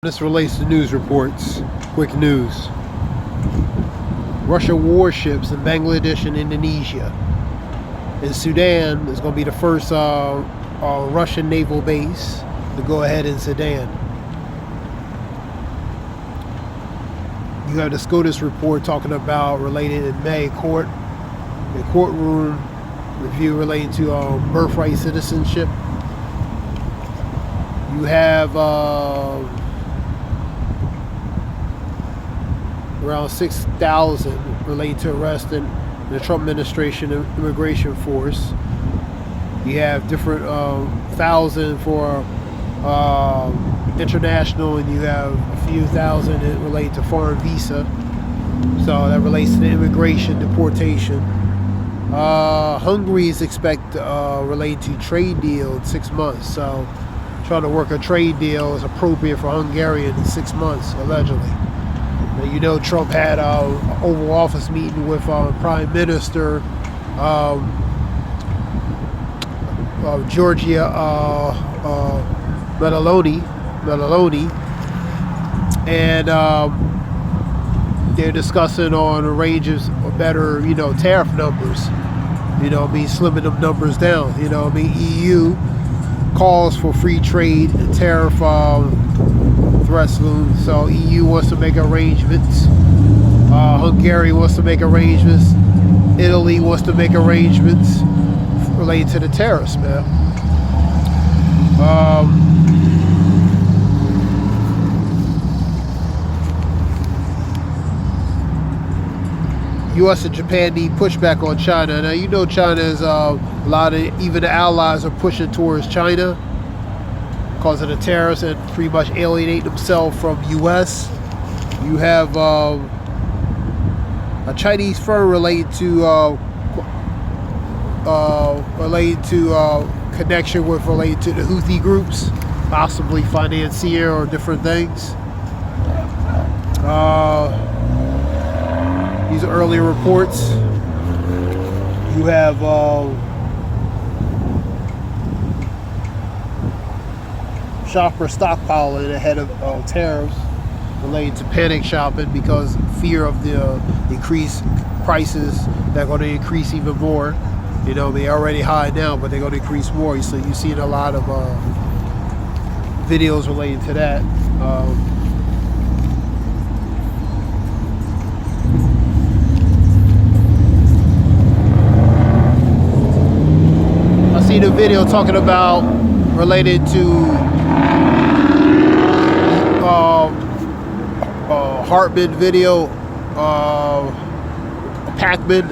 This relates to news reports. Quick news. Russian warships in Bangladesh and Indonesia. In Sudan is going to be the first Russian naval base to go ahead in Sudan. You have the SCOTUS report talking about related in May the courtroom review relating to birthright citizenship. You have around 6,000 related to arrest in the Trump administration immigration force. You have different 1,000 for international, and you have a few thousand that relate to foreign visa. So that relates to the immigration deportation. Hungary is expected related to trade deal in 6 months. So trying to work a trade deal is appropriate for Hungarian in 6 months, allegedly. Now, you know, Trump had an Oval Office meeting with Prime Minister Georgia Meloni, and they're discussing on ranges of better, tariff numbers. Slimming them numbers down. EU calls for free trade and tariff threats loom. So EU wants to make arrangements. Hungary wants to make arrangements. Italy wants to make arrangements related to the tariffs, man. U.S. and Japan need pushback on China. Now, China is a lot of, even the allies are pushing towards China because of the tariffs and pretty much alienate themselves from U.S. You have a Chinese firm related to connection with related to the Houthi groups, possibly financier or different things. These are earlier reports. You have shopper stockpiling ahead of tariffs related to panic shopping because fear of the increased prices that are going to increase even more. They're already high now, but they're going to increase more. So you've seen a lot of videos related to that. I seen a video talking about related to Hartman video, Pac-Man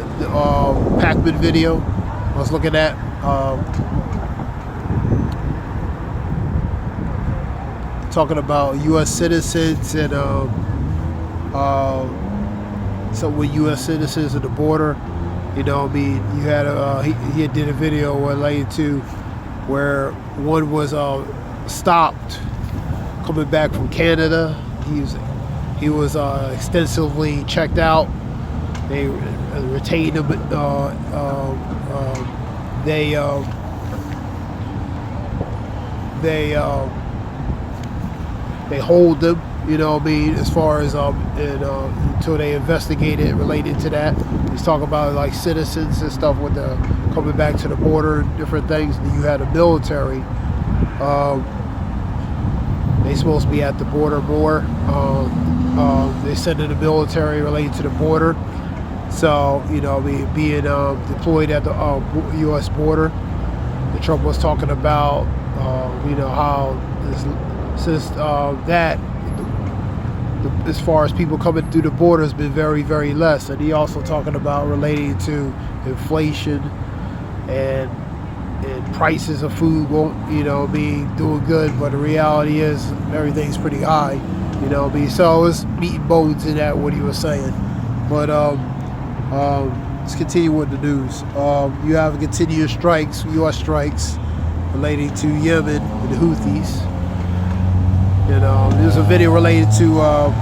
video. I was looking at talking about U.S. citizens and some with U.S. citizens at the border. You had he did a video related to where one was stopped coming back from Canada. He was extensively checked out. They retained him. They hold them. As far as until they investigate it related to that. He's talking about like citizens and stuff with the coming back to the border and different things. And you had a military. They supposed to be at the border more. They sent in the military related to the border. So, being deployed at the U.S. border. The Trump was talking about, how since that, as far as people coming through the border has been very, very less. And he also talking about relating to inflation and prices of food won't, be doing good. But the reality is everything's pretty high, So it's meeting bones in that what he was saying. But let's continue with the news. You have continuous strikes, U.S. strikes relating to Yemen and the Houthis. There's a video related to while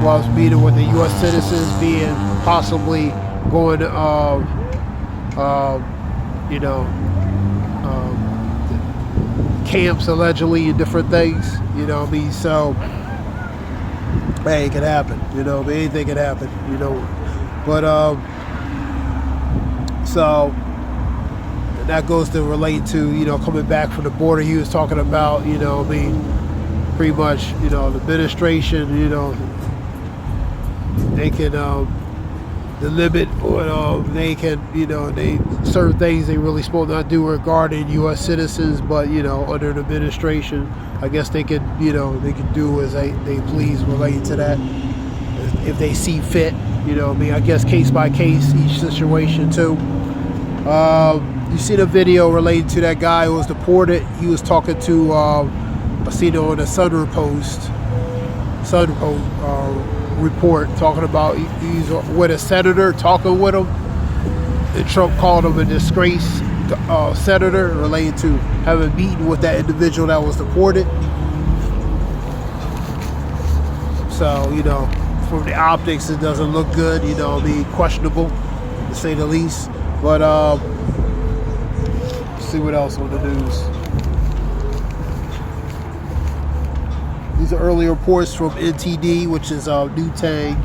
I was meeting with the U.S. citizens being possibly going, camps allegedly and different things. So Hey, it can happen. You know, anything can happen. You know, but so and that goes to relate to, you know, coming back from the border. He was talking about, you know, pretty much, you know, the administration, you know, they can the limit, or they can, you know, they certain things they really supposed not do regarding U.S. citizens, but you know, under the administration, I guess they could, you know, they could do as they please relating to that if they see fit. You know, I guess case by case, each situation too. You see the video related to that guy who was deported. He was talking to I seen it on the Sun Post report, talking about he's with a senator talking with him, and Trump called him a disgrace senator related to having meeting with that individual that was deported. So, you know, from the optics, it doesn't look good. You know, questionable to say the least. But let's see what else on the news. These are early reports from NTD, which is New Tang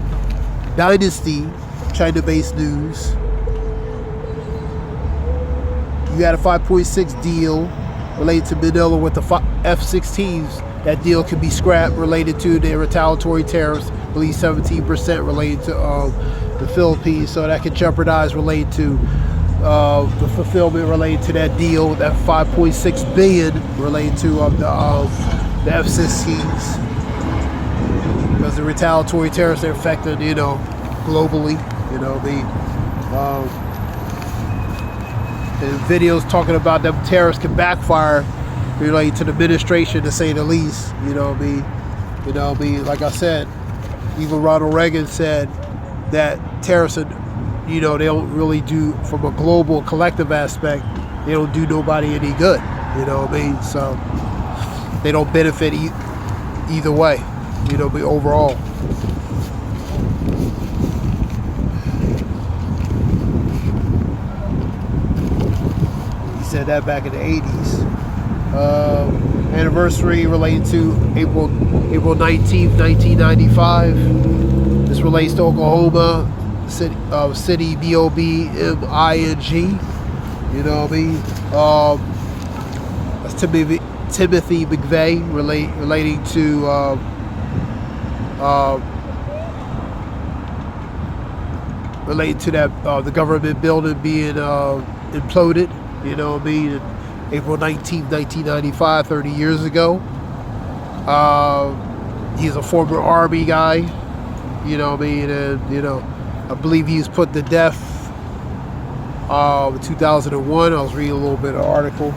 Dynasty, China-based news. You had a 5.6 deal related to Manila with the F-16s. That deal can be scrapped related to the retaliatory tariffs. I believe 17% related to the Philippines, so that could jeopardize related to the fulfillment related to that deal. That 5.6 billion related to the F-16s, because the retaliatory tariffs are affected, you know, globally. You know, the videos talking about them tariffs can backfire related to the administration, to say the least. You know, like I said, even Ronald Reagan said that tariffs are, you know, they don't really do, from a global collective aspect, they don't do nobody any good. You know what I mean? So they don't benefit either way, you know, but overall. He said that back in the 80s. Anniversary related to April 19th, 1995. This relates to Oklahoma City, B-O-B-M-I-N-G. You know what I mean? That's Timothy McVeigh relating to that the government building being imploded. You know what I mean? April 19th, 1995, 30 years ago. He's a former Army guy. You know what I mean? And you know, I believe he was put to death in 2001. I was reading a little bit of an article.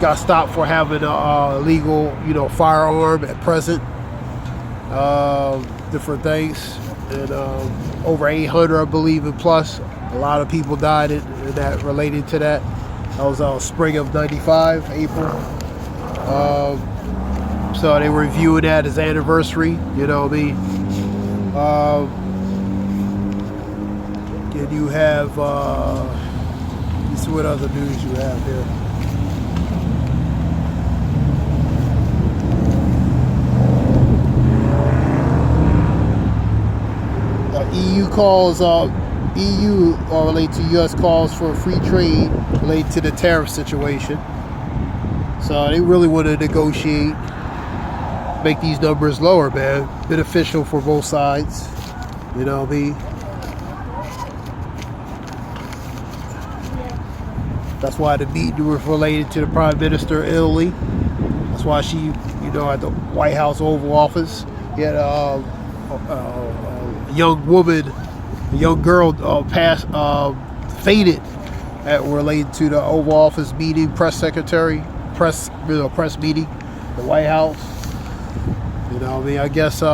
Got stopped for having a illegal, you know, firearm at present, different things, and over 800, I believe, and plus. A lot of people died in that related to that. That was spring of '95, April. So they were reviewing that as anniversary. You know what I mean? And you have, let's see what other news you have here. EU calls, EU related to U.S. calls for free trade related to the tariff situation. So they really want to negotiate, make these numbers lower, man. Beneficial for both sides. You know what I mean? That's why the meeting was related to the Prime Minister of Italy. That's why she, you know, at the White House Oval Office, he had a young woman, a young girl fainted related to the Oval Office meeting, press meeting, the White House. You know what I mean? I guess it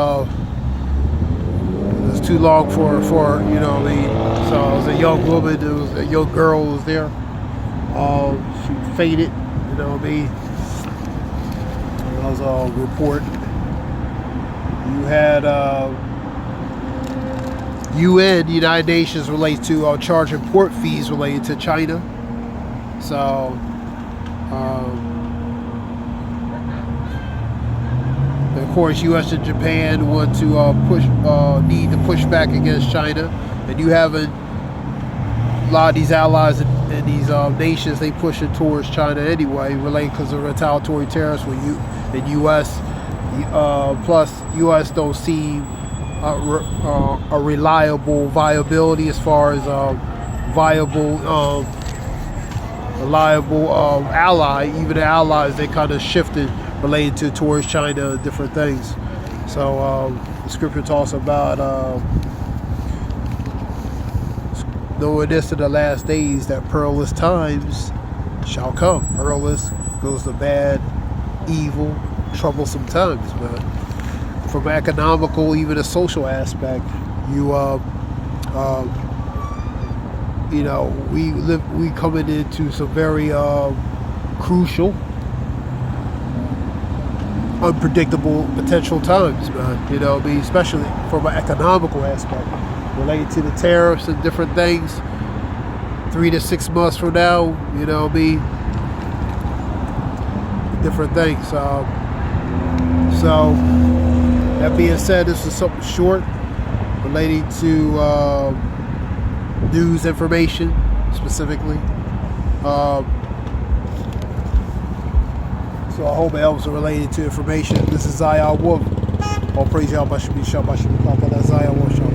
was too long for you know what I mean? So it was a young woman, it was a young girl who was there. She fainted, you know what I mean? That was a report. You had UN, the United Nations, relates to charging port fees related to China. So, of course, U.S. and Japan want to need to push back against China, and you having a lot of these allies and these nations, they pushing towards China anyway, related because of retaliatory tariffs with the U.S. Plus, U.S. don't see a reliable viability as far as reliable ally. Even the allies, they kind of shifted related to towards China and different things. So the scripture talks about knowing this in the last days that perilous times shall come. Perilous goes to bad, evil, troublesome times. But from an economical, even a social aspect, we coming into some very crucial, unpredictable potential times, man. Especially from an economical aspect, related to the tariffs and different things. 3 to 6 months from now, different things. So that being said, this is something short relating to news information specifically. So I hope it helps related to information. This is Zion Wolf. All praise Yahweh Shem Shabbat Shem Zion Wolf.